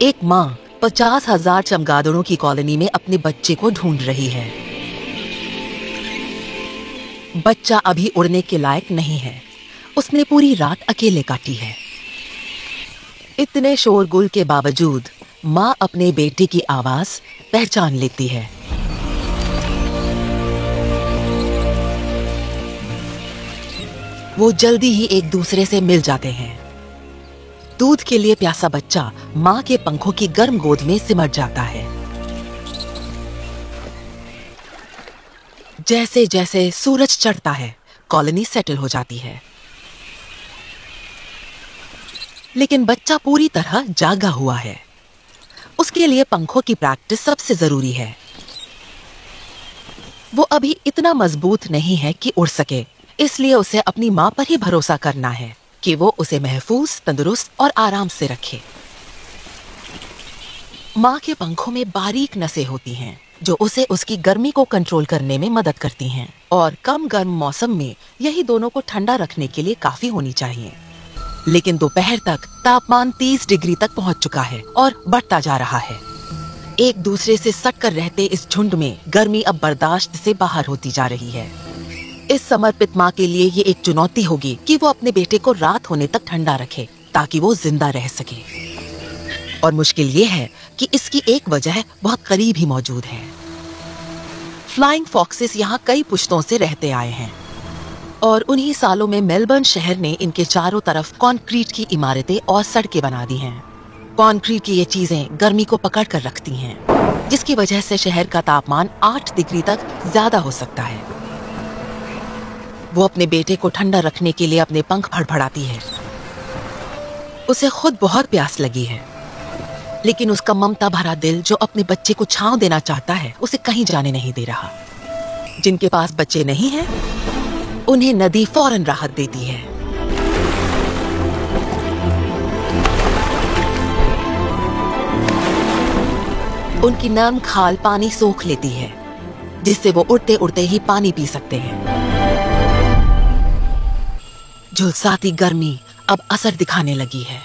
एक माँ 50,000 चमगादड़ों की कॉलोनी में अपने बच्चे को ढूंढ रही है। बच्चा अभी उड़ने के लायक नहीं है। उसने पूरी रात अकेले काटी है। इतने शोरगुल के बावजूद माँ अपने बेटे की आवाज पहचान लेती है। वो जल्दी ही एक दूसरे से मिल जाते हैं। दूध के लिए प्यासा बच्चा माँ के पंखों की गर्म गोद में सिमट जाता है। जैसे जैसे सूरज चढ़ता है, कॉलोनी सेटल हो जाती है। लेकिन बच्चा पूरी तरह जागा हुआ है। उसके लिए पंखों की प्रैक्टिस सबसे जरूरी है। वो अभी इतना मजबूत नहीं है कि उड़ सके, इसलिए उसे अपनी माँ पर ही भरोसा करना है कि वो उसे महफूज, तंदुरुस्त और आराम से रखे। माँ के पंखों में बारीक नसें होती हैं जो उसे उसकी गर्मी को कंट्रोल करने में मदद करती हैं, और कम गर्म मौसम में यही दोनों को ठंडा रखने के लिए काफी होनी चाहिए। लेकिन दोपहर तक तापमान 30 डिग्री तक पहुंच चुका है और बढ़ता जा रहा है। एक दूसरे से सटकर रहते इस झुंड में गर्मी अब बर्दाश्त से बाहर होती जा रही है। इस समर्पित माँ के लिए ये एक चुनौती होगी कि वो अपने बेटे को रात होने तक ठंडा रखे ताकि वो जिंदा रह सके। और मुश्किल ये है कि इसकी एक वजह बहुत करीब ही मौजूद है। फ्लाइंग फॉक्सेस यहाँ कई पुश्तों से रहते आए हैं और उन्हीं सालों में मेलबर्न शहर ने इनके चारों तरफ कंक्रीट की इमारतें और सड़कें बना दी हैं। कंक्रीट की ये चीजें गर्मी को पकड़ कर रखती हैं, जिसकी वजह से शहर का तापमान 8 डिग्री तक ज्यादा हो सकता है। वो अपने बेटे को ठंडा रखने के लिए अपने पंख फड़फड़ाती है। उसे खुद बहुत प्यास लगी है, लेकिन उसका ममता भरा दिल जो अपने बच्चे को छांव देना चाहता है उसे कहीं जाने नहीं दे रहा। जिनके पास बच्चे नहीं हैं, उन्हें नदी फौरन राहत देती है। उनकी नर्म खाल पानी सोख लेती है, जिससे वो उड़ते उड़ते ही पानी पी सकते हैं। झुलसाती गर्मी अब असर दिखाने लगी है।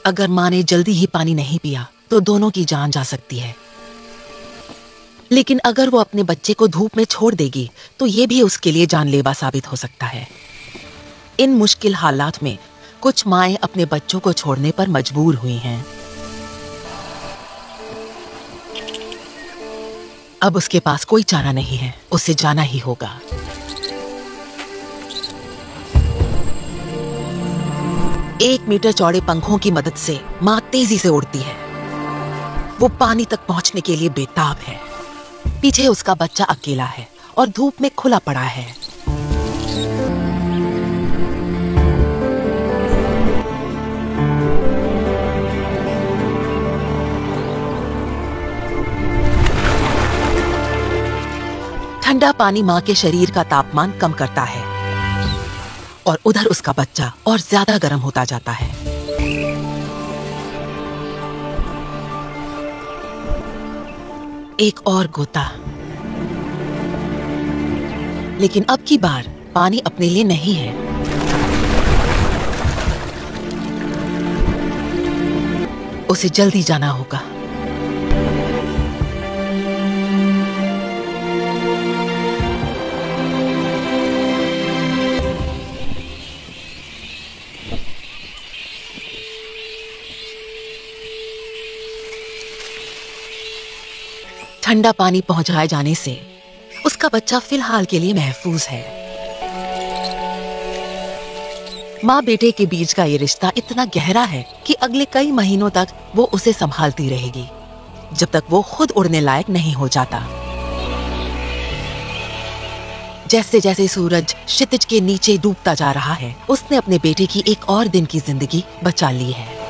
अगर माँ ने जल्दी ही पानी नहीं पिया तो दोनों की जान जा सकती है। लेकिन अगर वो अपने बच्चे को धूप में छोड़ देगी तो ये भी उसके लिए जानलेवा साबित हो सकता है। इन मुश्किल हालात में कुछ माएं अपने बच्चों को छोड़ने पर मजबूर हुई हैं। अब उसके पास कोई चारा नहीं है, उसे जाना ही होगा। एक मीटर चौड़े पंखों की मदद से माँ तेजी से उड़ती है। वो पानी तक पहुंचने के लिए बेताब है। पीछे उसका बच्चा अकेला है और धूप में खुला पड़ा है। ठंडा पानी माँ के शरीर का तापमान कम करता है और उधर उसका बच्चा और ज्यादा गर्म होता जाता है। एक और गोता, लेकिन अब की बार पानी अपने लिए नहीं है। उसे जल्दी जाना होगा। ठंडा पानी पहुंचाए जाने से उसका बच्चा फिलहाल के लिए महफूज है। माँ बेटे के बीच का ये रिश्ता इतना गहरा है कि अगले कई महीनों तक वो उसे संभालती रहेगी, जब तक वो खुद उड़ने लायक नहीं हो जाता। जैसे जैसे सूरज क्षितिज के नीचे डूबता जा रहा है, उसने अपने बेटे की एक और दिन की जिंदगी बचा ली है।